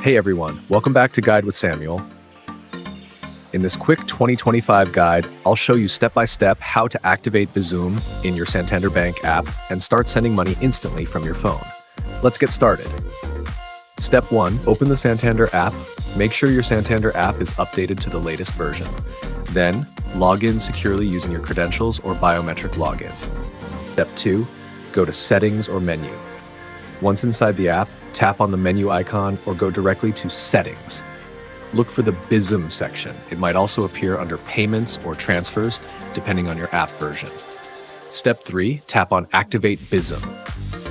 Hey everyone, welcome back to Guide with Samuel. In this quick 2025 guide, I'll show you step-by-step how to activate Bizum in your Santander Bank app and start sending money instantly from your phone. Let's get started. Step 1, open the Santander app. Make sure your Santander app is updated to the latest version. Then, log in securely using your credentials or biometric login. Step 2, go to Settings or Menu. Once inside the app, tap on the menu icon or go directly to Settings. Look for the Bizum section. It might also appear under Payments or Transfers, depending on your app version. Step 3, tap on Activate Bizum.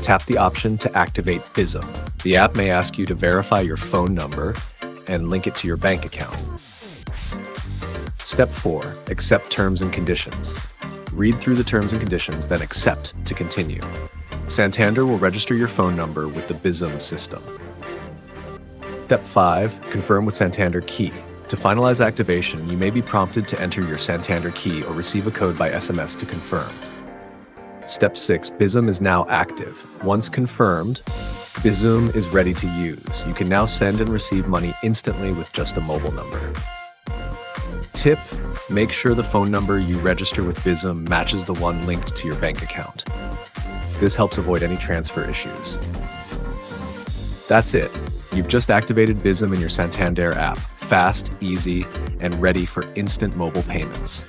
Tap the option to activate Bizum. The app may ask you to verify your phone number and link it to your bank account. Step 4, accept terms and conditions. Read through the terms and conditions, then accept to continue. Santander will register your phone number with the Bizum system. Step 5, confirm with Santander key. To finalize activation, you may be prompted to enter your Santander key or receive a code by SMS to confirm. Step 6, Bizum is now active. Once confirmed, Bizum is ready to use. You can now send and receive money instantly with just a mobile number. Tip, make sure the phone number you register with Bizum matches the one linked to your bank account. This helps avoid any transfer issues. That's it. You've just activated Bizum in your Santander app. Fast, easy, and ready for instant mobile payments.